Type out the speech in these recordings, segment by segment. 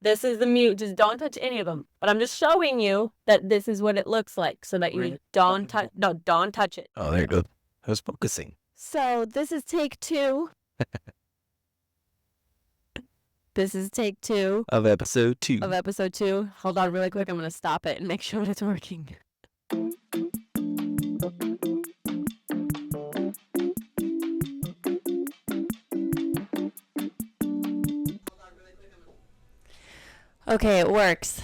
This is the mute. Just don't touch any of them. But I'm just showing you that this is what it looks like so that you don't touch. No, don't touch it. Oh, there you go. I was focusing. So this is take 2. This is take 2. Of episode 2. Hold on really quick. I'm going to stop it and make sure that it's working. Okay, it works.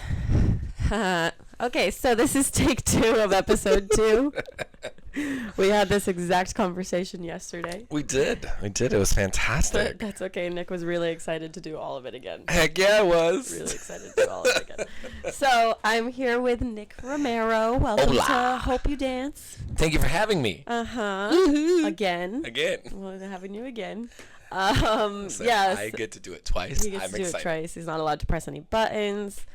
Okay, so this is take 2 of episode 2. We had this exact conversation yesterday. We did. It was fantastic. But that's okay. Nick was really excited to do all of it again. Heck yeah, it was. Really excited to do all of it again. So I'm here with Nic Romero. Welcome to Hope You Dance. Thank you for having me. Again. We're having you again. Yes. I get to do it twice. He gets to do it twice. He's not allowed to press any buttons.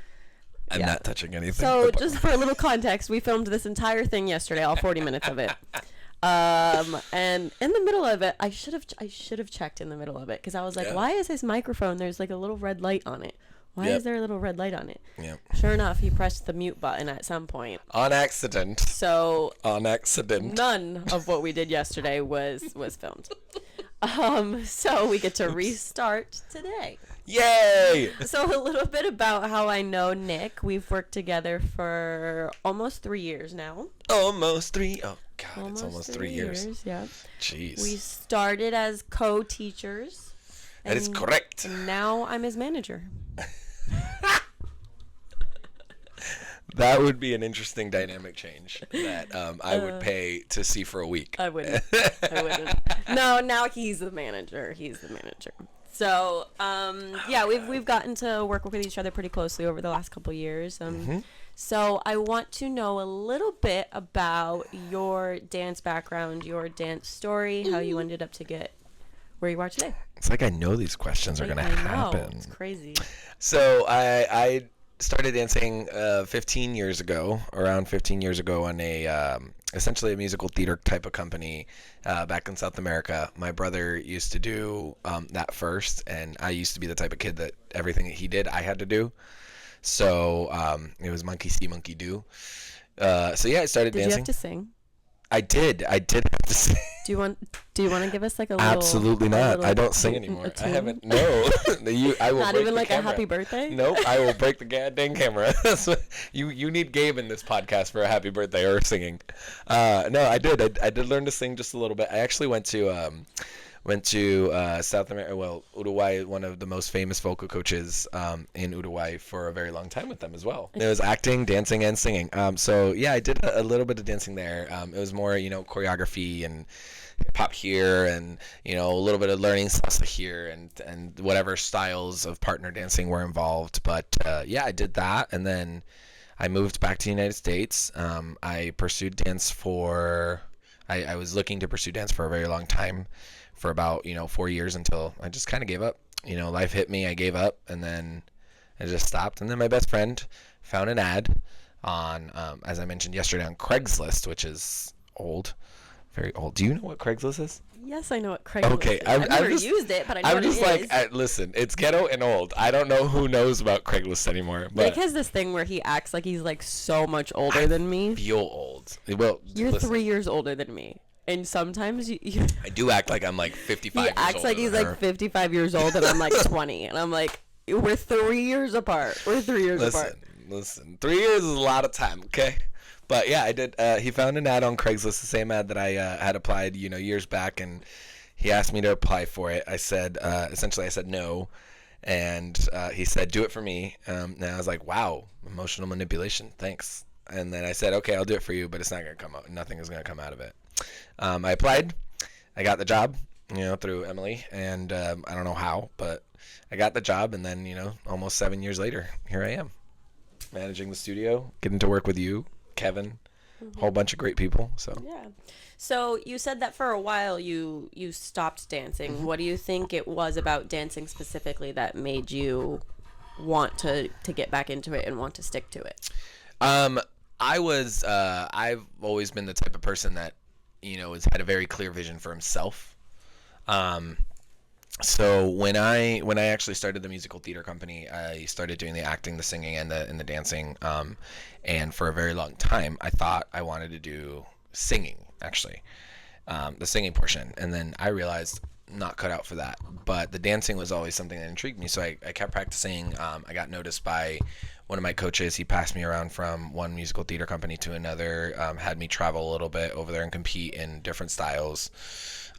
I'm not touching anything. So just for a little context, we filmed this entire thing yesterday, all 40 minutes of it. And in the middle of it, I should have checked in the middle of it because I was like, why is his microphone? There's like a little red light on it. Why is there a little red light on it? Yeah. Sure enough, he pressed the mute button at some point. On accident. So None of what we did yesterday was filmed. So we get to restart today. Yay! So a little bit about how I know Nick. We've worked together for almost 3 years now. Almost 3. Oh God, it's almost 3 years. Yeah. Jeez. We started as co-teachers. That is correct. And now I'm his manager. That would be an interesting dynamic change that I would pay to see for a week. I wouldn't. No, now he's the manager. So, we've gotten to work with each other pretty closely over the last couple years. So I want to know a little bit about your dance background, your dance story, how you ended up to get where you are today. It's like I know these questions are going to happen. It's crazy. So I started dancing around 15 years ago on a essentially a musical theater type of company back in South America. My brother used to do that first, and I used to be the type of kid that everything that he did I had to do. So it was monkey see, monkey do. I started dancing. Did you have to sing? I did have to sing. Do you want to give us like a little? Absolutely not. I don't sing anymore. I haven't. No. I will. Not even like camera. A happy birthday. Nope. I will break the goddamn camera. You need Gabe in this podcast for a happy birthday or singing. No, I did. I did learn to sing just a little bit. I actually went to South America. Well, Uruguay, one of the most famous vocal coaches in Uruguay for a very long time with them as well. It was acting, dancing, and singing. I did a little bit of dancing there. It was more, choreography and hip hop here, and a little bit of learning salsa here, and whatever styles of partner dancing were involved. But I did that, and then I moved back to the United States. I pursued dance I was looking to pursue dance for a very long time. For about 4 years until I just kind of gave up. Life hit me, I gave up, and then I just stopped. And then my best friend found an ad on, as I mentioned yesterday, on Craigslist, which is old, very old. Do you know what Craigslist is? Yes, I know what Craigslist is. I've never used it, but I know what it is. I'm just like, listen, it's ghetto and old. I don't know who knows about Craigslist anymore. But Nick has this thing where he acts like he's like so much older than me. I feel old. Well, you're 3 years older than me. And sometimes you I do act like I'm like 55 years old. He acts like he's like 55 years old and I'm like 20. And I'm like, we're 3 years apart. Listen, 3 years is a lot of time, okay? But yeah, I did. He found an ad on Craigslist, the same ad that I had applied, years back. And he asked me to apply for it. I said, essentially, I said no. And he said, do it for me. And I was like, wow, emotional manipulation. Thanks. And then I said, okay, I'll do it for you, but it's not going to come out. Nothing is going to come out of it. I applied. I got the job, through Emily, and I don't know how, but I got the job, and then, almost 7 years later, here I am, managing the studio, getting to work with you, Kevin, a whole bunch of great people. So yeah. So you said that for a while you stopped dancing. Mm-hmm. What do you think it was about dancing specifically that made you want to get back into it and want to stick to it? I've always been the type of person that has had a very clear vision for himself. So when I actually started the musical theater company, I started doing the acting, the singing, and the dancing. And for a very long time, I thought I wanted to do singing, actually, the singing portion. And then I realized not cut out for that. But the dancing was always something that intrigued me. So I kept practicing. I got noticed by one of my coaches. He passed me around from one musical theater company to another, had me travel a little bit over there and compete in different styles.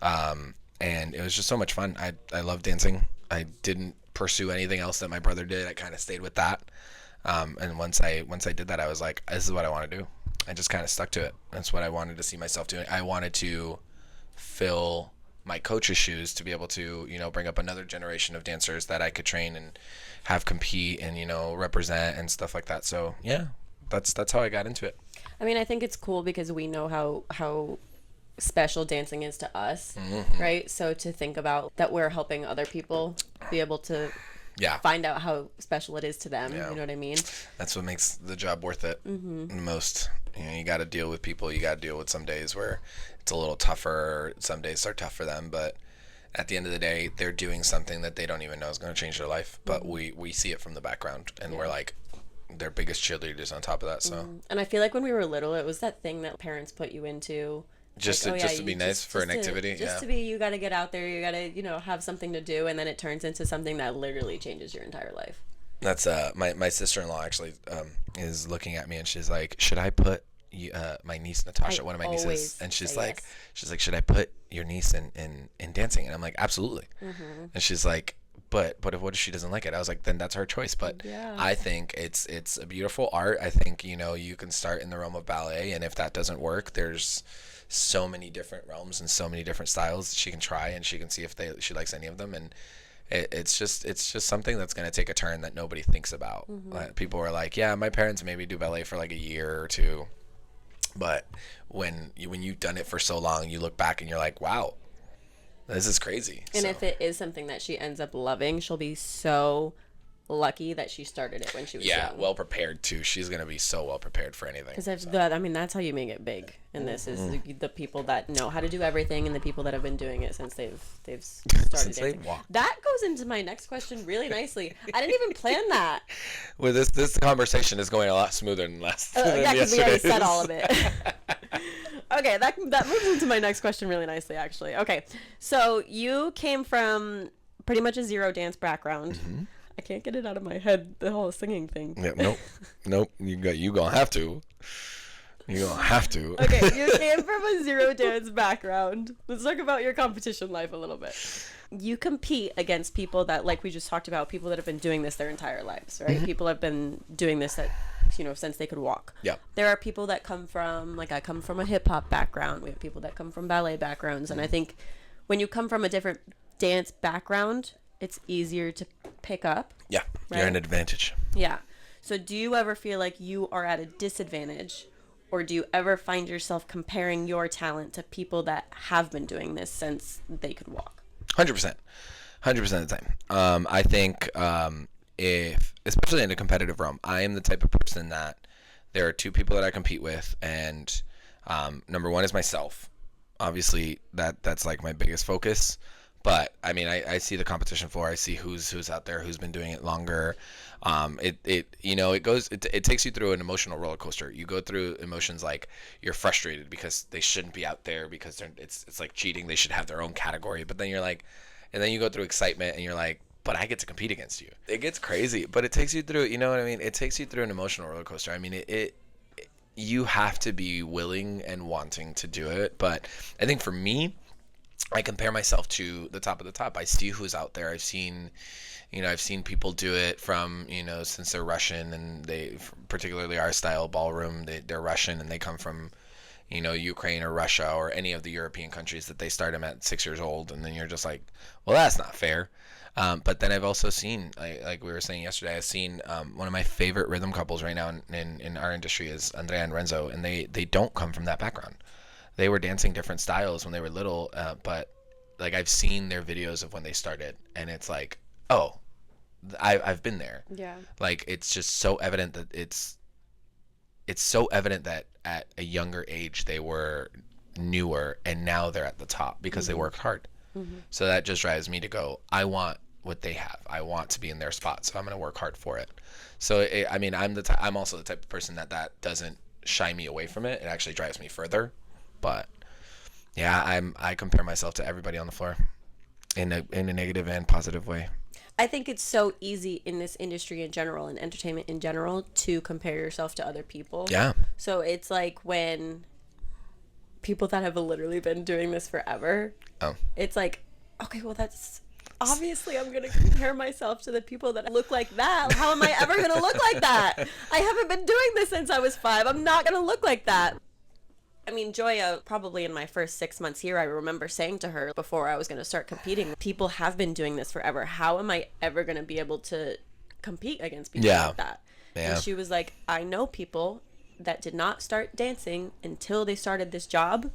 And it was just so much fun. I love dancing. I didn't pursue anything else that my brother did. I kind of stayed with that. And once I did that, I was like, this is what I want to do. I just kind of stuck to it. That's what I wanted to see myself doing. I wanted to fill my coach's shoes to be able to, bring up another generation of dancers that I could train and have compete and, represent and stuff like that. So yeah, that's how I got into it. I mean, I think it's cool because we know how special dancing is to us, right? So to think about that we're helping other people be able to find out how special it is to them, you know what I mean? That's what makes the job worth it the most. You got to deal with people. You got to deal with some days where it's a little tougher. Some days are tough for them, but at the end of the day, they're doing something that they don't even know is going to change their life. But we see it from the background, and we're like their biggest cheerleaders on top of that. So, and I feel like when we were little, it was that thing that parents put you into. Just to be nice for an activity. Just to be, you got to get out there. You got to, have something to do. And then it turns into something that literally changes your entire life. That's my sister-in-law actually is looking at me and she's like, should I put my niece Natasha, one of my nieces, and she's like, should I put your niece in dancing? And I'm like, absolutely. And she's like, but what if she doesn't like it? I was like, then that's her choice. But I think it's a beautiful art. I think, you can start in the realm of ballet, and if that doesn't work, there's so many different realms and so many different styles she can try, and she can see if she likes any of them. And it's just something that's going to take a turn that nobody thinks about. People are like, yeah, my parents maybe do ballet for like a year or two, but when you've done it for so long, you look back and you're like, wow, this is crazy. And if it is something that she ends up loving, she'll be so lucky that she started it when she was young. Well prepared too. She's gonna be so well prepared for anything. Because that's how you make it big. And this is the people that know how to do everything, and the people that have been doing it since they've started since dancing. they walked. That goes into my next question really nicely. I didn't even plan that. Well, this conversation is going a lot smoother than last. Yeah, because we already said all of it. Okay, that moves into my next question really nicely, actually. Okay, so you came from pretty much a zero dance background. I can't get it out of my head, the whole singing thing. Yeah, nope. You gonna have to. You're gonna have to. Okay, you came from a zero dance background. Let's talk about your competition life a little bit. You compete against people that, like we just talked about, people that have been doing this their entire lives, right? People have been doing this since they could walk. Yeah. There are people that come from, like I come from a hip hop background. We have people that come from ballet backgrounds, and I think when you come from a different dance background, it's easier to pick up. Yeah, right? You're an advantage. Yeah. So do you ever feel like you are at a disadvantage, or do you ever find yourself comparing your talent to people that have been doing this since they could walk? 100%. 100% of the time. I think if, especially in a competitive realm, I am the type of person that there are two people that I compete with, and number one is myself. Obviously, that's like my biggest focus. But I mean, I see the competition floor. I see who's out there, who's been doing it longer. It takes you through an emotional roller coaster. You go through emotions like you're frustrated because they shouldn't be out there because it's like cheating. They should have their own category. But then you're like, and then you go through excitement and you're like, but I get to compete against you. It gets crazy, but it takes you through. You know what I mean? It takes you through an emotional roller coaster. I mean, you have to be willing and wanting to do it. But I think for me, I compare myself to the top of the top. I see who's out there. I've seen people do it from, since they're Russian, and they, particularly our style ballroom, they're Russian and they come from, Ukraine or Russia or any of the European countries that they start them at 6 years old. And then you're just like, well, that's not fair. But then I've also seen, like we were saying yesterday, I've seen one of my favorite rhythm couples right now in our industry is Andrea and Renzo, and they don't come from that background. They were dancing different styles when they were little, but like I've seen their videos of when they started, and it's like, oh, I've been there. Yeah. Like it's just so evident that it's so evident that at a younger age they were newer, and now they're at the top because they worked hard. So that just drives me to go, I want what they have. I want to be in their spot, so I'm going to work hard for it. So I mean, I'm also the type of person that doesn't shy me away from it. It actually drives me further. But yeah, I compare myself to everybody on the floor in a negative and positive way. I think it's so easy in this industry in general and entertainment in general to compare yourself to other people. Yeah. So it's like when people that have literally been doing this forever, it's like, okay, well, that's obviously I'm going to compare myself to the people that look like that. How am I ever going to look like that? I haven't been doing this since I was 5. I'm not going to look like that. I mean, Joya, probably in my first 6 months here, I remember saying to her before I was going to start competing, people have been doing this forever. How am I ever going to be able to compete against people like that? Yeah. And she was like, I know people that did not start dancing until they started this job,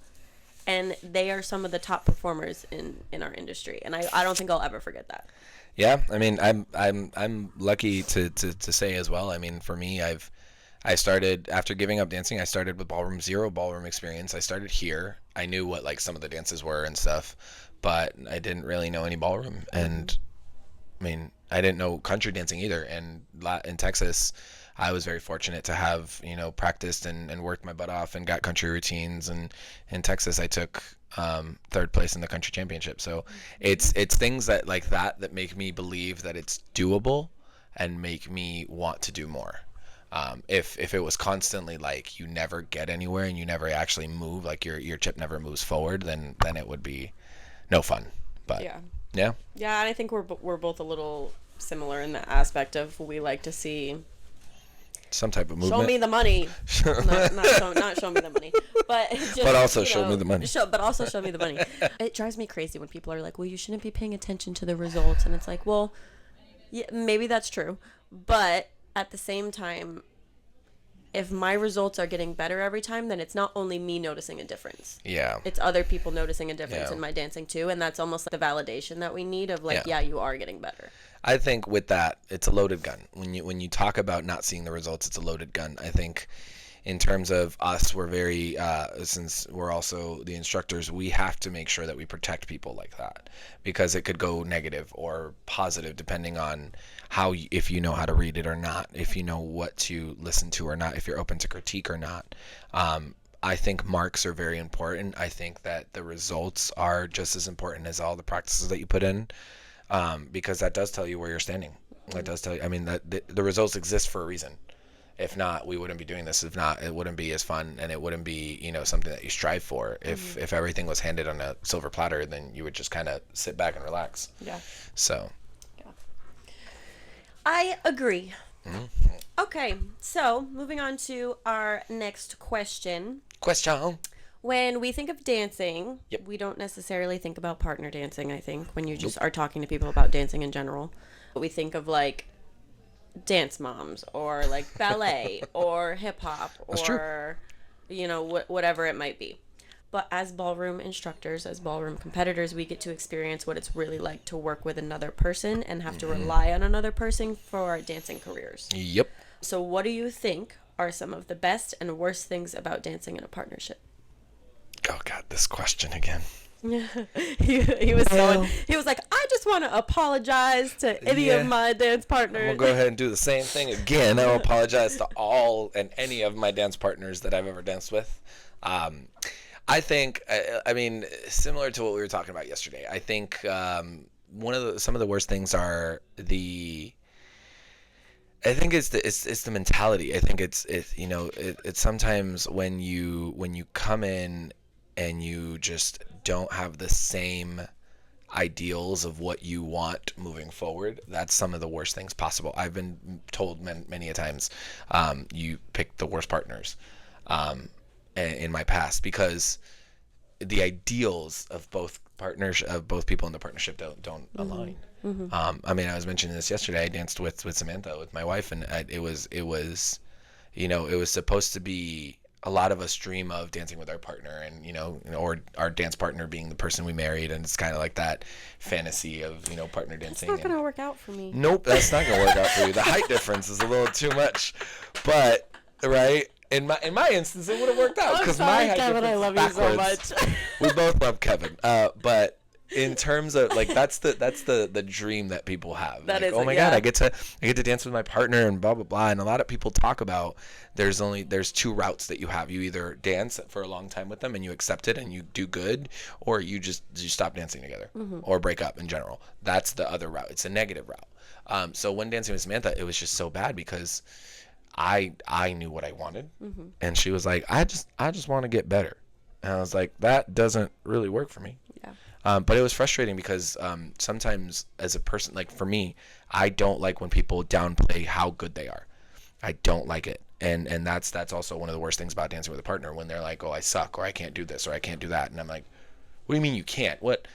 and they are some of the top performers in our industry. And I don't think I'll ever forget that. Yeah, I mean, I'm lucky to say as well. I mean, for me, I started, after giving up dancing, I started with ballroom, 0 ballroom experience. I started here. I knew what like some of the dances were and stuff, but I didn't really know any ballroom. And I mean, I didn't know country dancing either. And in Texas, I was very fortunate to have, practiced and worked my butt off and got country routines. And in Texas, I took 3rd place in the country championship. So it's things that like that make me believe that it's doable and make me want to do more. If it was constantly like you never get anywhere and you never actually move, like your chip never moves forward, then it would be no fun. But yeah, and I think we're both a little similar in the aspect of we like to see some type of movement. Show me the money. not show me the money, but just, but also show me the money. But also show me the money. It drives me crazy when people are like, "Well, you shouldn't be paying attention to the results," and it's like, well, yeah, maybe that's true, but at the same time, if my results are getting better every time, then it's not only me noticing a difference. Yeah. It's other people noticing a difference in my dancing too, and that's almost like the validation that we need of like, yeah, you are getting better. I think with that, it's a loaded gun. When you talk about not seeing the results, it's a loaded gun. I think in terms of us, we're very, since we're also the instructors, we have to make sure that we protect people like that, because it could go negative or positive depending on if you know how to read it or not, if you know what to listen to or not, if you're open to critique or not. I think marks are very important. I think that the results are just as important as all the practices that you put in, because that does tell you where you're standing. That does tell you, I mean, that the results exist for a reason. If not, we wouldn't be doing this. If not, it wouldn't be as fun, and it wouldn't be, something that you strive for. If everything was handed on a silver platter, then you would just kind of sit back and relax. Yeah. So. Yeah. I agree. Okay, so moving on to our next question. When we think of dancing, we don't necessarily think about partner dancing, I think, when you just are talking to people about dancing in general. We think of like dance moms or like ballet or hip hop or whatever it might be. But as ballroom instructors, as ballroom competitors, we get to experience what it's really like to work with another person and have to rely on another person for our dancing careers. Yep. So what do you think are some of the best and worst things about dancing in a partnership? Oh God, this question again. he was like, I just want to apologize to any of my dance partners. I'm gonna go ahead and do the same thing again. I'll apologize to all and any of my dance partners that I've ever danced with. I think, I mean, similar to what we were talking about yesterday, I think some of the worst things are I think it's the mentality. I think it's sometimes when you come in and you just don't have the same ideals of what you want moving forward, that's some of the worst things possible. I've been told many a times, you picked the worst partners in my past, because the ideals of both people in the partnership don't align. I mean, I was mentioning this yesterday. I danced with Samantha, with my wife, and it was supposed to be, a lot of us dream of dancing with our partner, and or our dance partner being the person we married, and it's kind of like that fantasy of partner dancing. That's not gonna work out for me. Nope, that's not gonna work out for you. The height difference is a little too much, but right. In my instance, it would have worked out because my height Kevin, I love backwards. you so much. We both love Kevin, but in terms of like that's the dream that people have. That like, is oh it, my yeah. God, I get to dance with my partner and blah blah blah. And a lot of people talk about there's two routes that you have. You either dance for a long time with them and you accept it and you do good, or you stop dancing together or break up in general. That's the other route. It's a negative route. So when dancing with Samantha, it was just so bad because I knew what I wanted, and she was like, I just want to get better, and I was like, that doesn't really work for me. Yeah. But it was frustrating because sometimes as a person, like for me, I don't like when people downplay how good they are. I don't like it. And that's also one of the worst things about dancing with a partner, when they're like, oh, I suck, or I can't do this, or I can't do that. And I'm like, what do you mean you can't? What?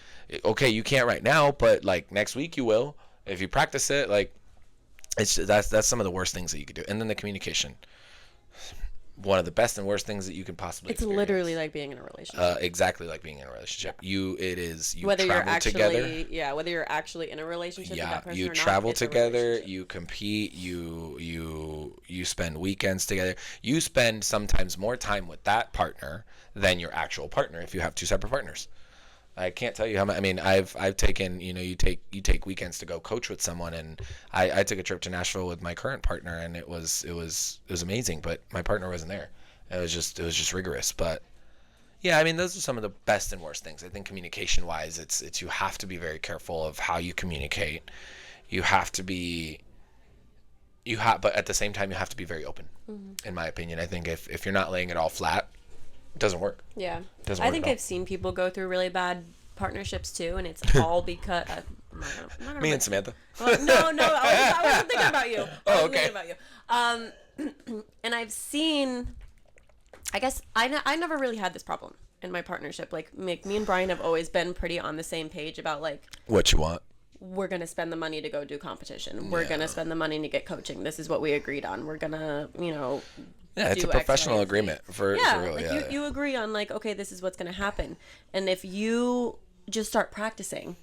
Okay, you can't right now, but like next week you will. If you practice it, like that's some of the worst things that you could do. And then the communication. One of the best and worst things that you can possibly It's experience. literally like being in a relationship. Exactly like being in a relationship. You whether you're travel actually together. whether you're actually in a relationship with that person You or not, travel it's a together, relationship. you compete, you spend weekends together. You spend sometimes more time with that partner than your actual partner if you have two separate partners. I can't tell you how much. I mean, I've taken, you take weekends to go coach with someone, and I took a trip to Nashville with my current partner, and it was amazing, but my partner wasn't there. It was just rigorous. But yeah, I mean, those are some of the best and worst things. I think communication wise, it's you have to be very careful of how you communicate. You have to be but at the same time you have to be very open. In my opinion, I think if you're not laying it all flat, it doesn't work. Yeah. Doesn't I work think at all. I've seen people go through really bad partnerships too, and it's all because I'm not gonna Me and Samantha. Well, no, I wasn't thinking about you. Oh, okay. Thinking about you. And I've seen, I guess I never really had this problem in my partnership. Like me and Brian have always been pretty on the same page about like, What you want? we're gonna spend the money to go do competition. We're gonna spend the money to get coaching. This is what we agreed on. We're gonna, Yeah, it's a do X, professional Y, and Z. agreement for real. Like Yeah. you agree on like, okay, this is what's gonna happen. And if you just start practicing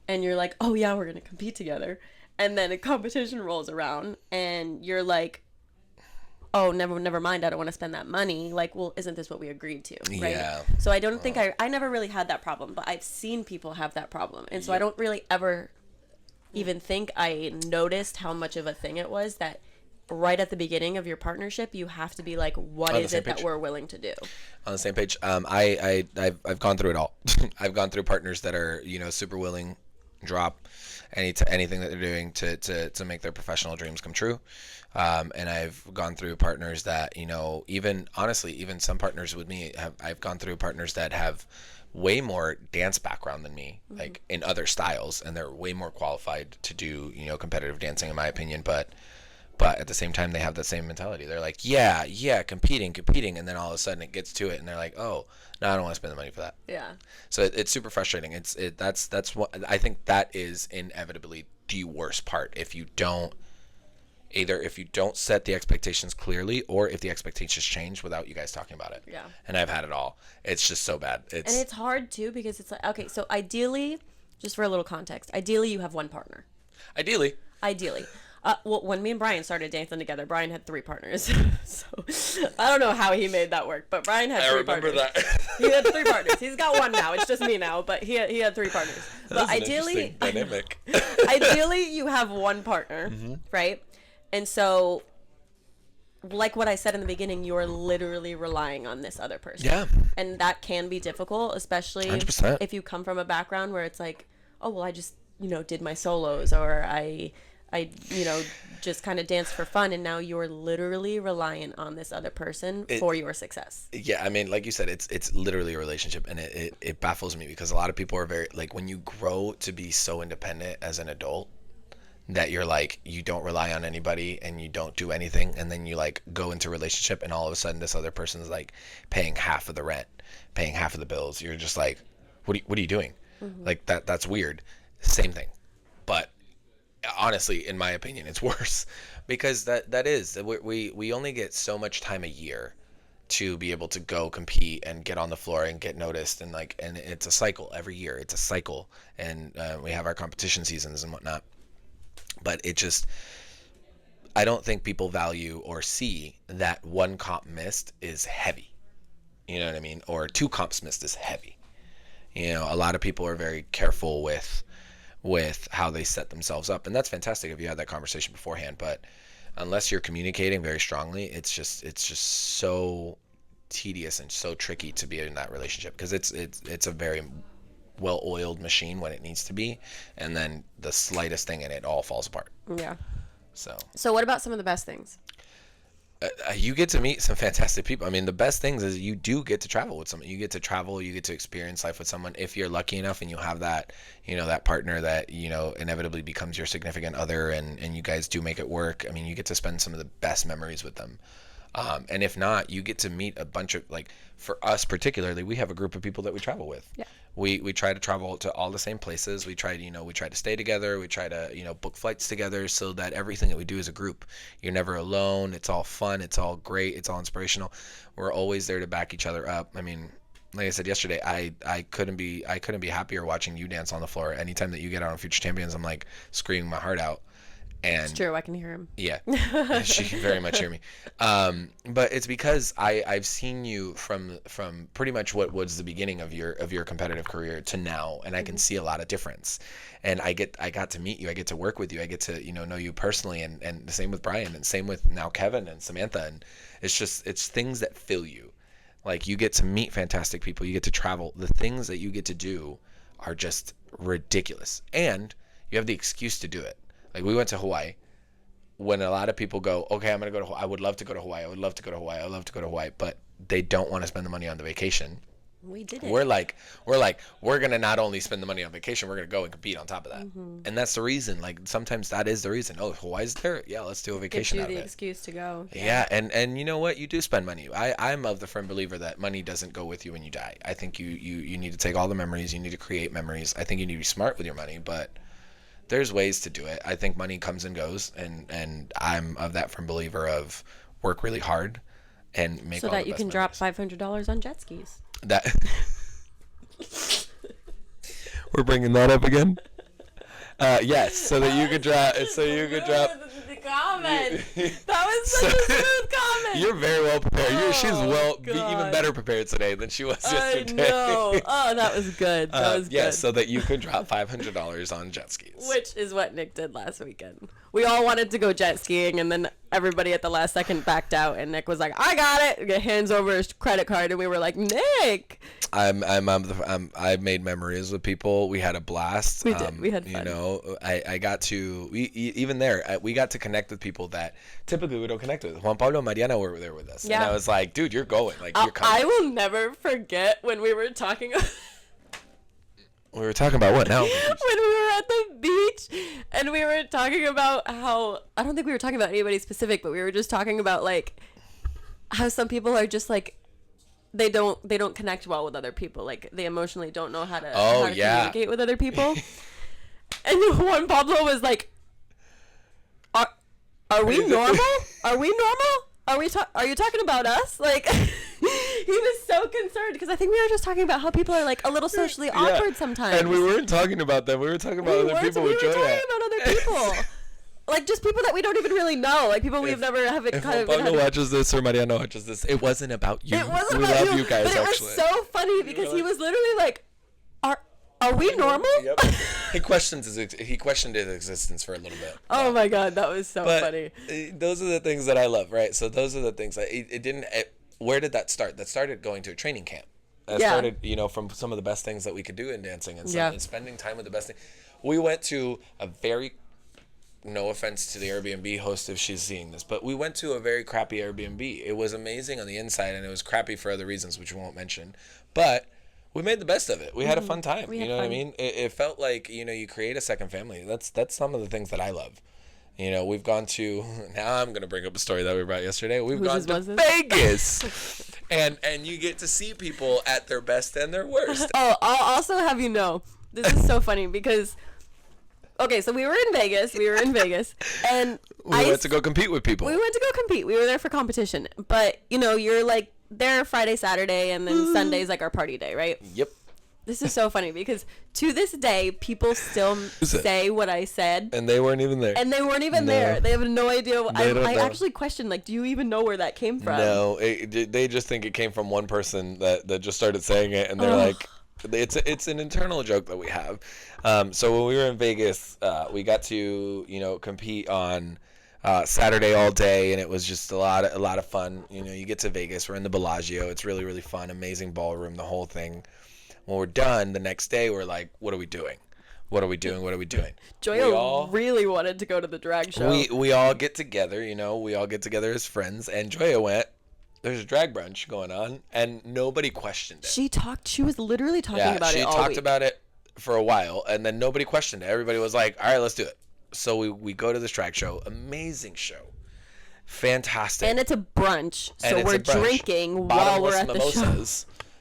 and you're like, oh yeah, we're gonna compete together, and then a competition rolls around and you're like, oh, never mind, I don't want to spend that money. Like, well, isn't this what we agreed to, right? Yeah. So I don't think I never really had that problem, but I've seen people have that problem, and so I don't really ever even think I noticed how much of a thing it was that right at the beginning of your partnership, you have to be like, what is it that we're willing to do? On the same page. I've gone through it all. I've gone through partners that are super willing, drop anything that they're doing to make their professional dreams come true. And I've gone through partners that even some partners with me I've gone through partners that have way more dance background than me, like in other styles, and they're way more qualified to do competitive dancing in my opinion, but at the same time they have the same mentality. They're like, yeah, competing, and then all of a sudden it gets to it and they're like, oh, no, I don't want to spend the money for that. Yeah. So it's super frustrating. That's what I think that is inevitably the worst part. If you don't set the expectations clearly, or if the expectations change without you guys talking about it. Yeah. And I've had it all. It's just so bad. And it's hard too, because it's like, okay, so ideally, just for a little context, ideally you have one partner. Ideally. Well, when me and Brian started dancing together, Brian had 3 partners. So I don't know how he made that work, but Brian had 3 partners. I remember that. He had 3 partners. He's got 1 now. It's just me now, but he had 3 partners. But ideally, dynamic. ideally you have 1 partner, right? And so, like what I said in the beginning, you are literally relying on this other person. Yeah. And that can be difficult, especially 100%. if you come from a background where it's like, oh, well, I just, did my solos, or I just kind of danced for fun, and now you're literally reliant on this other person for your success. Yeah, I mean, like you said, it's literally a relationship, and it baffles me because a lot of people are very, like, when you grow to be so independent as an adult that you're like, you don't rely on anybody and you don't do anything, and then you like go into a relationship and all of a sudden this other person's like paying half of the rent, paying half of the bills. You're just like, what are you doing? Like that's weird. Same thing. But honestly, in my opinion, it's worse because that is, we only get so much time a year to be able to go compete and get on the floor and get noticed, and it's a cycle every year. It's a cycle, and we have our competition seasons and whatnot. But I don't think people value or see that 1 comp missed is heavy. You know what I mean? Or 2 comps missed is heavy. You know, a lot of people are very careful with how they set themselves up, and that's fantastic if you had that conversation beforehand. But unless you're communicating very strongly, it's just so tedious and so tricky to be in that relationship, because it's a very well-oiled machine when it needs to be, and then the slightest thing in it all falls apart. Yeah. So what about some of the best things? You get to meet some fantastic people. I mean, the best things is you do get to travel with someone. You get to travel, you get to experience life with someone. If you're lucky enough and you have that, you know, that partner that, you know, inevitably becomes your significant other, and you guys do make it work. I mean, you get to spend some of the best memories with them. And if not, you get to meet a bunch of, like, for us particularly, we have a group of people that we travel with. Yeah. We try to travel to all the same places. We try to stay together. We try to, you know, book flights together, so that everything that we do is a group. You're never alone. It's all fun. It's all great. It's all inspirational. We're always there to back each other up. I mean, like I said yesterday, I couldn't be happier watching you dance on the floor. Anytime that you get out on Future Champions, I'm like screaming my heart out. And it's true, I can hear him. Yeah, she can very much hear me. But it's because I've seen you from pretty much what was the beginning of your competitive career to now, and I can see a lot of difference. And I got to meet you, I get to work with you, I get to, you know you personally, and the same with Brian, and same with now Kevin and Samantha, and it's things that fill you. Like, you get to meet fantastic people, you get to travel. The things that you get to do are just ridiculous, and you have the excuse to do it. Like, we went to Hawaii. When a lot of people go, okay, I'm going to go to Hawaii. I would love to go to Hawaii. I would love to go to Hawaii. I would love to go to Hawaii. But they don't want to spend the money on the vacation. We did it. We're like, we're going to not only spend the money on vacation, we're going to go and compete on top of that. Mm-hmm. And that's the reason. Like, sometimes that is the reason. Oh, Hawaii's there? Yeah, let's do a vacation out of it. Gives you the excuse to go. Yeah, and you know what? You do spend money. I'm of the firm believer that money doesn't go with you when you die. I think you need to take all the memories. You need to create memories. I think you need to be smart with your money, but there's ways to do it. I think money comes and goes, and I'm of that firm believer of work really hard and make all the best memories. So that you can drop $500 on jet skis. That we're bringing that up again. Yes, so that you could drop. So you could drop. The comment. That was such a smooth comment. You're very well prepared. She's even better prepared today than she was yesterday. I know. Oh, that was good. That was good. Yes, so that you could drop $500 on jet skis. Which is what Nick did last weekend. We all wanted to go jet skiing, and then everybody at the last second backed out, and Nick was like, "I got it." Get hands over his credit card, and we were like, "Nick." I made memories with people. We had a blast. We did. We had fun. You know, I got to even there. We got to connect with people that typically we don't connect with. Juan Pablo and Mariana were there with us, and I was like, "Dude, you're going. Like, you're coming." I will never forget when we were talking. We were talking about what now? When we were at the beach, and we were talking about how, I don't think we were talking about anybody specific, but we were just talking about, like, how some people are just like, they don't connect well with other people. Like, they emotionally don't know how to communicate with other people. And Juan Pablo was like, are we normal? Are we normal? Are you talking about us? Like, he was so concerned, because I think we were just talking about how people are, like, a little socially awkward sometimes. And we weren't talking about them. We were talking about other people. We were talking about other people. Like, just people that we don't even really know. Like, people we've never have it kind of. If Pablo watches this or Mariano watches this, it wasn't about you. It wasn't about you. We love you guys, but actually. It was so funny, because he was literally like, are we normal? Yep. He questioned his existence for a little bit. Oh my God, that was so funny. Those are the things that I love, right? So those are the things that where did that start? That started going to a training camp. That started, from some of the best things that we could do in dancing and spending time with the best thing. We went to a very, no offense to the Airbnb host if she's seeing this, but we went to a very crappy Airbnb. It was amazing on the inside, and it was crappy for other reasons, which we won't mention. But we made the best of it. We had a fun time. You know what I mean? It felt like, you create a second family. That's some of the things that I love. We've gone to, now I'm going to bring up a story that we brought yesterday. We've gone to Vegas. and you get to see people at their best and their worst. Oh, I'll also have you know, this is so funny because, okay, so we were in Vegas. And we went to go compete with people. We went to go compete. We were there for competition. But, you're like there Friday, Saturday, and then Sunday's like our party day, right? Yep. This is so funny because to this day, people still say what I said. And they weren't even there. There. They have no idea. I actually questioned, like, do you even know where that came from? No, they just think it came from one person that just started saying it, and they're like, It's an internal joke that we have. So when we were in Vegas, we got to compete on Saturday all day, and it was just a lot of fun. You get to Vegas, we're in the Bellagio. It's really really fun, amazing ballroom, the whole thing. When we're done, the next day we're like, what are we doing? What are we doing? What are we doing? Joya really wanted to go to the drag show. We all get together, we all get together as friends, and Joya went. There's a drag brunch going on, and nobody questioned it. She was literally talking about it all week. She talked about it for a while, and then nobody questioned it. Everybody was like, all right, let's do it. So we go to this drag show. Amazing show. Fantastic. And it's a brunch, so we're drinking while we're at the show.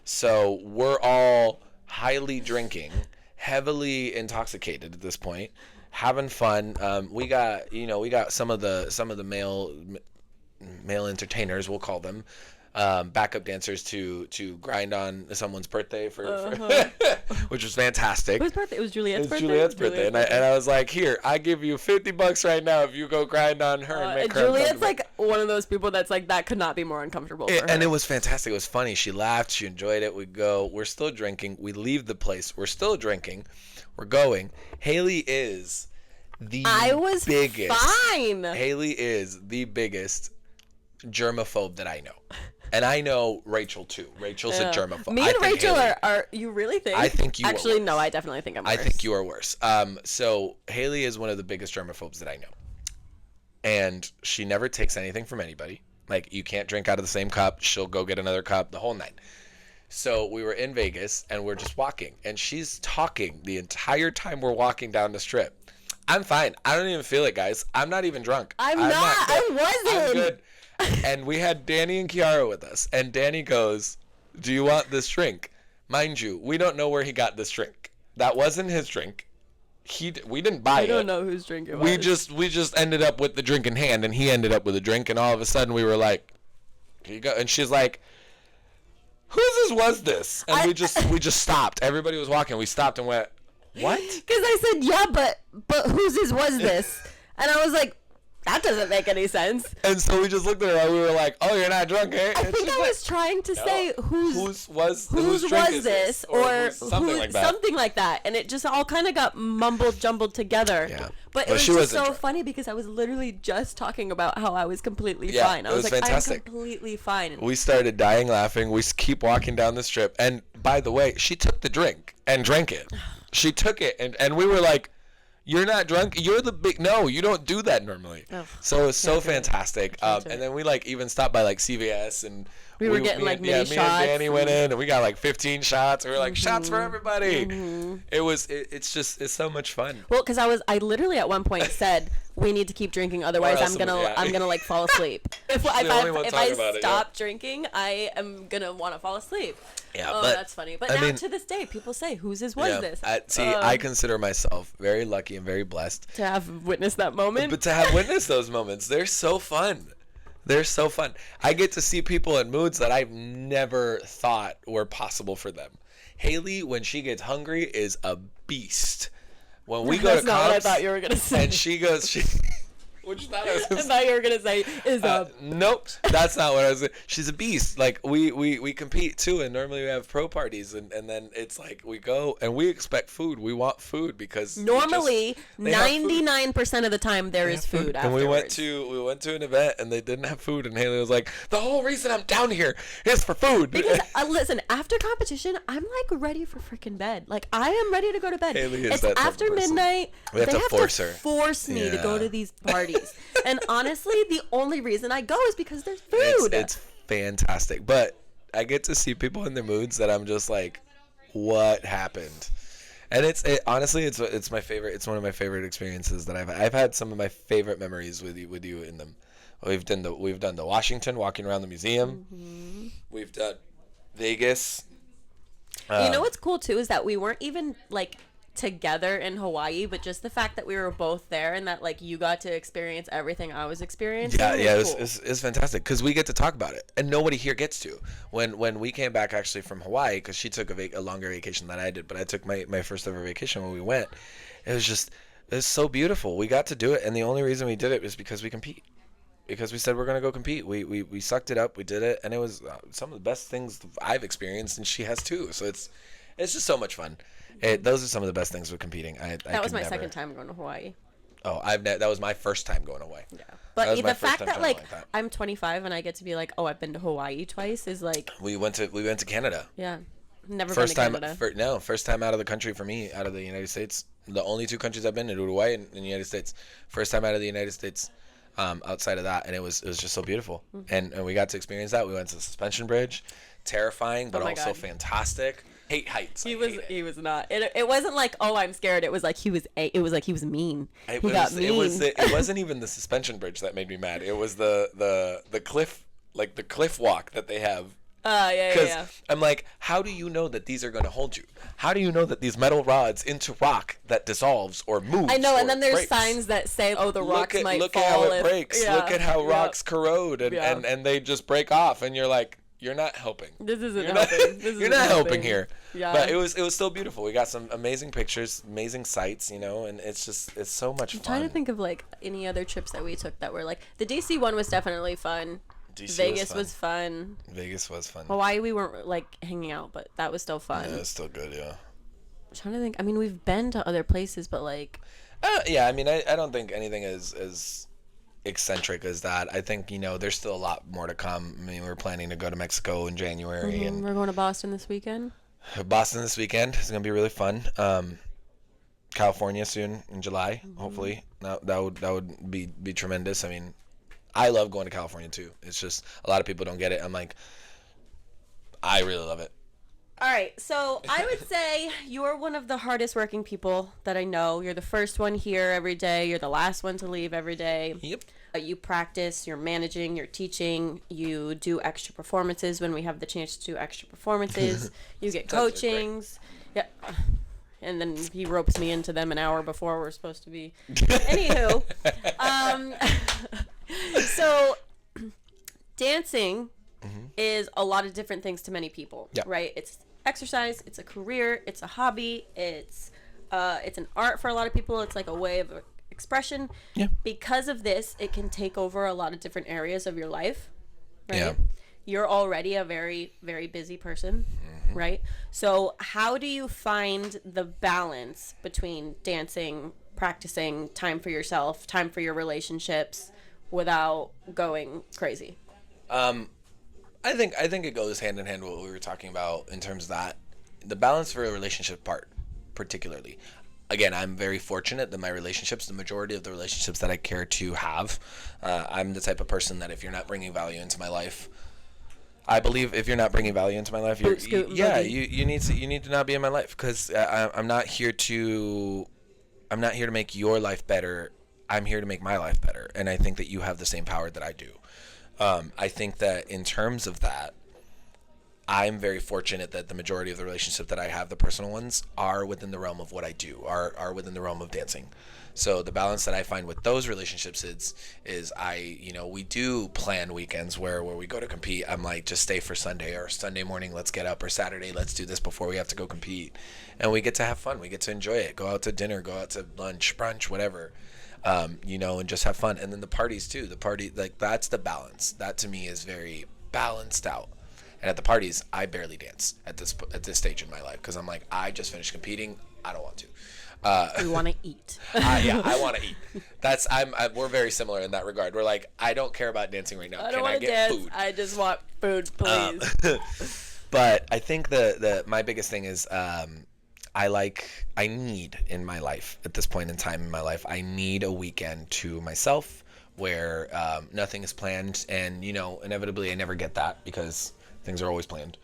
So we're all highly drinking, heavily intoxicated at this point, having fun. We got some of the male entertainers, we'll call them, backup dancers to grind on someone's birthday for which was fantastic. Whose birthday? It was Juliet's birthday. Juliet's birthday, and I was like, here, I give you $50 right now if you go grind on her and make her. Juliet's like one of those people that's like, that could not be more uncomfortable for her. And it was fantastic. It was funny. She laughed. She enjoyed it. We're still drinking. We leave the place. We're still drinking. We're going. Haley is the biggest. Fine. Haley is the biggest germaphobe that I know. And I know Rachel too. Rachel's a germaphobe. Me and Rachel are you really think? I think you actually are worse. No, I definitely think I'm worse. I think you are worse. So Haley is one of the biggest germaphobes that I know. And she never takes anything from anybody. Like, you can't drink out of the same cup. She'll go get another cup, the whole night. So we were in Vegas and we're just walking, and she's talking the entire time we're walking down the strip. I'm fine. I don't even feel it, guys. I'm not even drunk. I wasn't. I'm good. And we had Danny and Kiara with us, and Danny goes, do you want this drink? Mind you, we don't know where he got this drink. That wasn't his drink. We didn't buy it. We don't know whose drink it was. We just ended up with the drink in hand, and he ended up with a drink, and all of a sudden we were like, here you go. And she's like, whose was this? And we just stopped. Everybody was walking. We stopped and went, what? Because I said, yeah, but whose was this? And I was like, that doesn't make any sense. And so we just looked at her and we were like, oh, you're not drunk, eh? I think I was trying to say whose was this or something like that. And it just all kind of got jumbled together. Yeah. But it was just so funny because I was literally just talking about how I was completely fine. I was like, fantastic. I'm completely fine. We started dying laughing. We keep walking down the strip. And by the way, she took the drink and drank it. She took it and we were like, you're not drunk. You're the big. No, you don't do that normally. Oh, so it was so fantastic. And then we even stopped by CVS and we were getting mini shots. Me and Danny went in and we got 15 shots. We were like, shots for everybody. Mm-hmm. It's so much fun. Well, because I literally at one point said we need to keep drinking, otherwise I'm gonna fall asleep. If I stop drinking, I am gonna want to fall asleep. Yeah, but that's funny. But now to this day, people say, whose was this? I consider myself very lucky and very blessed to have witnessed that moment. But to have witnessed those moments, they're so fun. They're so fun. I get to see people in moods that I've never thought were possible for them. Haley, when she gets hungry, is a beast. When we go to comps, not what I thought you were gonna say. And she goes, which I thought you were gonna say is nope, that's not what I was. She's a beast. We compete too, and normally we have pro parties, and then it's we go and we expect food. We want food because normally 99% of the time there is food. And we went to an event and they didn't have food, and Haley was like, the whole reason I'm down here is for food. Because listen, after competition, I'm ready for freaking bed. I am ready to go to bed. Haley is it's that after midnight. We have to force me to go to these parties. And honestly, the only reason I go is because there's food. It's fantastic. But I get to see people in their moods that I'm just like, what happened? And honestly, it's my favorite. It's one of my favorite experiences that I've had some of my favorite memories with you in them. We've done the Washington, walking around the museum. Mm-hmm. We've done Vegas. You know what's cool too is that we weren't even together in Hawaii, but just the fact that we were both there and that you got to experience everything I was experiencing. It's fantastic because we get to talk about it and nobody here gets to. When we came back actually from Hawaii, because she took a longer vacation than I did, but I took my first ever vacation when we went. It was so beautiful. We got to do it, and the only reason we did it was because we compete. Because we said we're gonna go compete. We sucked it up. We did it, and it was some of the best things I've experienced, and she has too. So It's just so much fun. Those are some of the best things with competing. That was my second time going to Hawaii. Oh, that was my first time going away. Yeah, but the fact that like I'm 25 and I get to be like, oh, I've been to Hawaii twice is like. We went to Canada. Yeah, never been to Canada. First time out of the country for me, out of the United States. The only two countries I've been in, Hawaii and the United States. First time out of the United States. Outside of that, and it was just so beautiful, and we got to experience that. We went to the suspension bridge, terrifying but also fantastic. Hate heights. He was not. It wasn't like, oh, I'm scared. It was like he was mean. He got mean. It wasn't even the suspension bridge that made me mad. It was the cliff, like the cliff walk that they have. Yeah. Because I'm like, how do you know that these are going to hold you? How do you know that these metal rods into rock that dissolves or moves? I know, and then there's signs that say, oh, the rocks might fall. Look at how it breaks. Yeah, look at how rocks corrode and they just break off, and you're like, you're not helping. This isn't helping. You're not helping here. Yeah. But it was still beautiful. We got some amazing pictures, amazing sights, and it's so much fun. I'm trying to think of like any other trips that we took that were like, the DC one was definitely fun. Vegas was fun. Hawaii, we weren't like hanging out, but that was still fun. Yeah, it's still good, yeah. I'm trying to think. I mean, we've been to other places, but like. Yeah, I mean, I don't think anything is eccentric as that. I think, there's still a lot more to come. I mean, we're planning to go to Mexico in January. And we're going to Boston this weekend. Boston this weekend is going to be really fun. California soon in July, hopefully. That would be tremendous. I mean, I love going to California too. It's just a lot of people don't get it. I'm like, I really love it. All right, so I would say you're one of the hardest working people that I know. You're the first one here every day. You're the last one to leave every day. Yep. You practice, you're managing, you're teaching, you do extra performances when we have the chance to do extra performances. You get coachings. Yeah. And then he ropes me into them an hour before we're supposed to be. Anywho. So, dancing is a lot of different things to many people, right? It's exercise, it's a career, it's a hobby, it's an art for a lot of people. It's like a way of expression. Yeah. Because of this, it can take over a lot of different areas of your life, right? Yeah. You're already a very, very busy person, right? So how do you find the balance between dancing, practicing, time for yourself, time for your relationships, without going crazy? I think it goes hand in hand with what we were talking about in terms of that. The balance for a relationship part, particularly. Again, I'm very fortunate that my relationships, the majority of the relationships that I care to have, I'm the type of person that if you're not bringing value into my life, I believe if you're not bringing value into my life, you need to not be in my life, because I'm not here to make your life better. I'm here to make my life better, and I think that you have the same power that I do. I think that in terms of that, I'm very fortunate that the majority of the relationships that I have, the personal ones, are within the realm of what I do, are within the realm of dancing. So the balance that I find with those relationships is we do plan weekends where we go to compete. I'm like, just stay for Sunday, or Sunday morning, let's get up, or Saturday, let's do this before we have to go compete. And we get to have fun. We get to enjoy it. Go out to dinner, go out to lunch, brunch, whatever. And just have fun. And then the parties too. The party, like, that's the balance. That to me is very balanced out. And at the parties, I barely dance at this stage in my life, because I'm like, I just finished competing. I don't want to. We want to eat. I want to eat. We're very similar in that regard. We're like, I don't care about dancing right now. I don't want to dance. Food? I just want food, please. But I think my biggest thing is, I need in my life, at this point in time in my life, I need a weekend to myself where nothing is planned, and inevitably I never get that because things are always planned,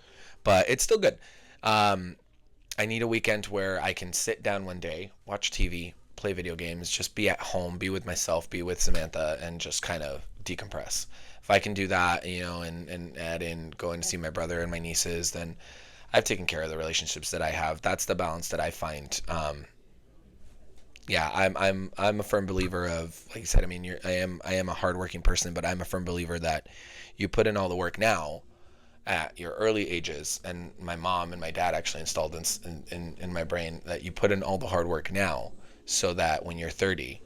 but it's still good. I need a weekend where I can sit down one day, watch TV, play video games, just be at home, be with myself, be with Samantha, and just kind of decompress. If I can do that, and add in going to see my brother and my nieces, then I've taken care of the relationships that I have. That's the balance that I find. I'm a firm believer of, like you said, I mean, I am a hardworking person, but I'm a firm believer that you put in all the work now at your early ages, and my mom and my dad actually installed this in my brain, that you put in all the hard work now so that when you're 30,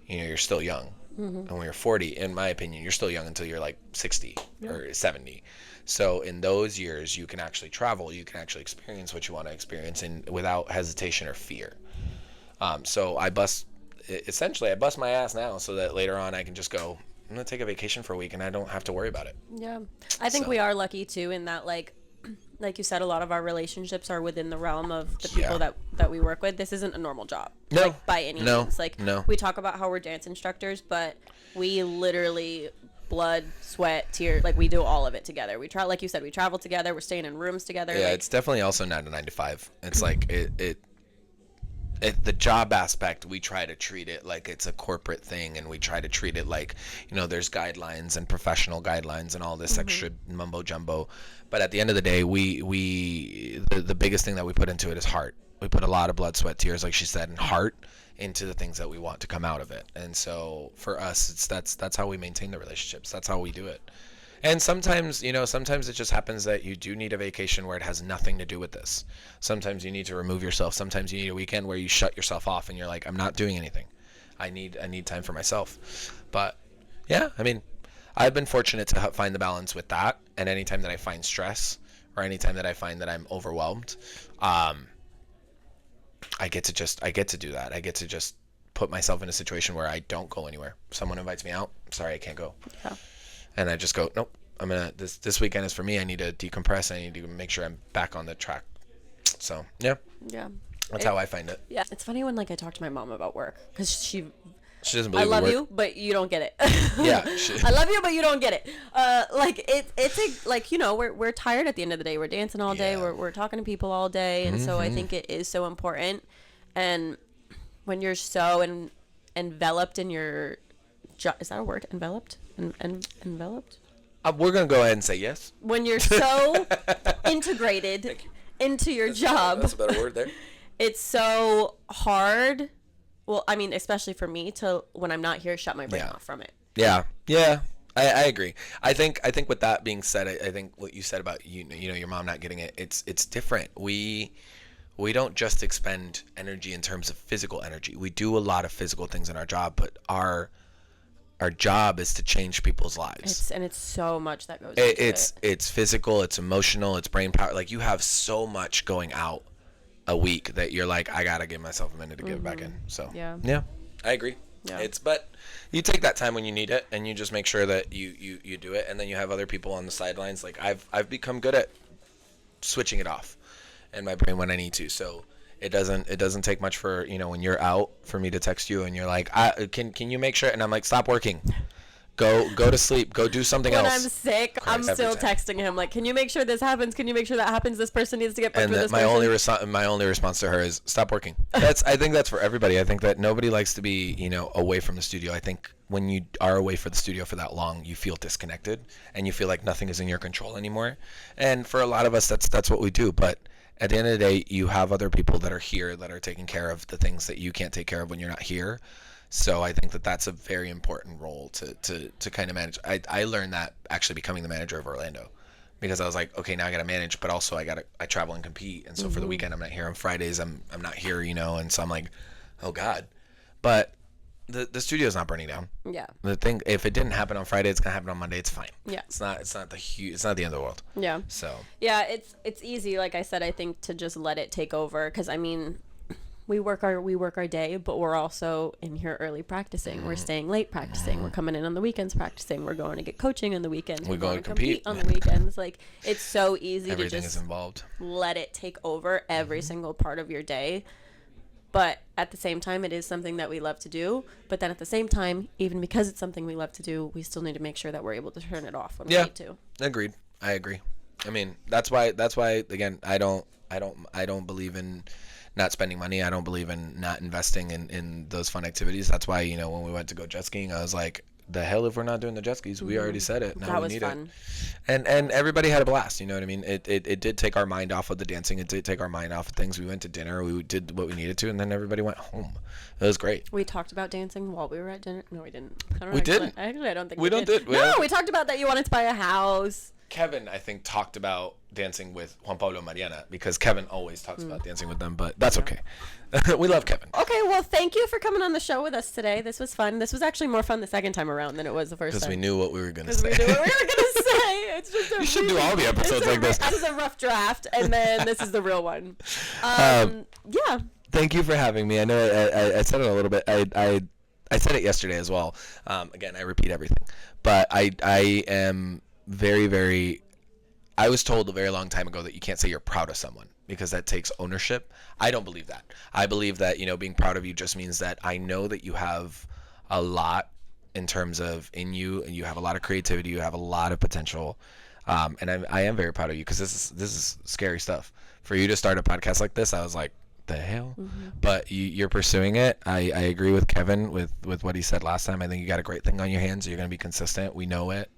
you're still young. And when you're 40, in my opinion, you're still young until you're like 60 or 70. So in those years, you can actually travel, you can actually experience what you want to experience and without hesitation or fear. So I bust my ass now so that later on I can just go, I'm going to take a vacation for a week and I don't have to worry about it. Yeah. I think we are lucky too in that, like you said, a lot of our relationships are within the realm of the people that we work with. This isn't a normal job. No. Like, by any means. Like, no. We talk about how we're dance instructors, but we literally blood, sweat, tears, like we do all of it together. We try, like you said, we travel together. We're staying in rooms together. Yeah, like, it's definitely also not a 9 to 5. It's like the job aspect, we try to treat it like it's a corporate thing, and we try to treat it like, there's guidelines and professional guidelines and all this extra mumbo jumbo. But at the end of the day, the biggest thing that we put into it is heart. We put a lot of blood, sweat, tears, like she said, and heart into the things that we want to come out of it. And so for us, that's how we maintain the relationships. That's how we do it. And sometimes it just happens that you do need a vacation where it has nothing to do with this. Sometimes you need to remove yourself. Sometimes you need a weekend where you shut yourself off and you're like, I'm not doing anything. I need time for myself. But yeah, I mean, I've been fortunate to find the balance with that. And anytime that I find stress or anytime that I find that I'm overwhelmed, I get to do that. I get to just put myself in a situation where I don't go anywhere. Someone invites me out. Sorry, I can't go. Yeah. And I just go, nope, this weekend is for me. I need to decompress. I need to make sure I'm back on the track. So, yeah. Yeah. That's how I find it. Yeah. It's funny when, I talk to my mom about work, because she doesn't believe I love you, but you don't get it. Yeah. I love you, but you don't get it. We're tired at the end of the day. We're dancing all day. Yeah. We're talking to people all day. And so I think it is so important. And when you're so enveloped in your job, is that a word? Enveloped? Enveloped? We're going to go ahead and say yes. When you're so integrated into your job. That's a better word there. It's so hard. Well, I mean, especially for me to, when I'm not here, shut my brain off from it. Yeah. I agree. I think with that being said, I think what you said about your mom not getting it, it's different. We don't just expend energy in terms of physical energy. We do a lot of physical things in our job, but our job is to change people's lives. It's so much that goes into it. It's physical, it's emotional, it's brain power. Like, you have so much going out a week that you're like, I gotta give myself a minute to get it back in. So yeah, I agree. Yeah. But you take that time when you need it, and you just make sure that you do it, and then you have other people on the sidelines. Like, I've become good at switching it off in my brain when I need to. So it doesn't take much for, when you're out, for me to text you and you're like, can you make sure? And I'm like, stop working. Go to sleep. Go do something else. When I'm sick, I'm still texting him like, can you make sure this happens? Can you make sure that happens? This person needs to get booked with this person. My only response to her is, stop working. I think that's for everybody. I think that nobody likes to be, away from the studio. I think when you are away from the studio for that long, you feel disconnected and you feel like nothing is in your control anymore. And for a lot of us, that's what we do. But at the end of the day, you have other people that are here that are taking care of the things that you can't take care of when you're not here. So I think that that's a very important role to kind of manage. I learned that actually becoming the manager of Orlando, because I was like, okay, now I got to manage, but also I travel and compete. And so for the weekend, I'm not here. On Fridays, I'm not here, and so I'm like, oh God. But the studio's not burning down. Yeah. The thing, if it didn't happen on Friday, it's gonna happen on Monday. It's fine. Yeah. It's not the end of the world. Yeah. So. Yeah, it's easy, like I said, I think, to just let it take over, because I mean, we work our day, but we're also in here early practicing. We're staying late practicing. We're coming in on the weekends practicing. We're going to get coaching on the weekends. We're going to compete on the weekends. Like, it's so easy Everything to just is involved. let it take over every single part of your day. But at the same time, it is something that we love to do. But then at the same time, even because it's something we love to do, we still need to make sure that we're able to turn it off when we need to. Agreed. I agree. I mean, that's why again, I don't believe in not spending money. I don't believe in not investing in those fun activities. That's why, when we went to go jet skiing, I was like, the hell if we're not doing the jet skis? We already said it. Now we need it. And everybody had a blast. You know what I mean? It did take our mind off of the dancing. It did take our mind off of things. We went to dinner. We did what we needed to, and then everybody went home. It was great. We talked about dancing while we were at dinner. No, we didn't. We didn't. Actually, I don't think we did. We talked about that you wanted to buy a house. Kevin, I think, talked about dancing with Juan Pablo and Mariana because Kevin always talks about dancing with them, but that's okay. We love Kevin. Okay, well, thank you for coming on the show with us today. This was fun. This was actually more fun the second time around than it was the first time. Because we knew what we were going to say. We knew what we were going to say. It's just you should do all the episodes like this. This is a rough draft, and then this is the real one. Yeah. Thank you for having me. I know I said it a little bit. I said it yesterday as well. Again, I repeat everything. But I am very, very... I was told a very long time ago that you can't say you're proud of someone because that takes ownership. I don't believe that. I believe that, being proud of you just means that I know that you have a lot in terms of in you, and you have a lot of creativity, you have a lot of potential. And I am very proud of you because this is scary stuff. For you to start a podcast like this, I was like, the hell? Mm-hmm. But you're pursuing it. I agree with Kevin with what he said last time. I think you got a great thing on your hands. You're going to be consistent. We know it.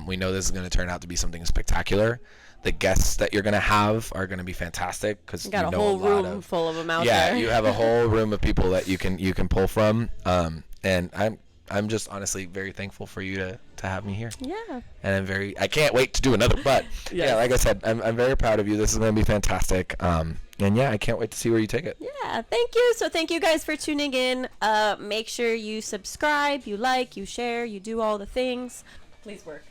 We know this is going to turn out to be something spectacular. The guests that you're going to have are going to be fantastic because you got a whole room full of them out there. Yeah, you have a whole room of people that you can pull from. And I'm just honestly very thankful for you to have me here. Yeah. And I can't wait to do another. But yeah, like I said, I'm very proud of you. This is going to be fantastic. And yeah, I can't wait to see where you take it. Yeah, thank you. So thank you guys for tuning in. Make sure you subscribe, you like, you share, you do all the things. Please work.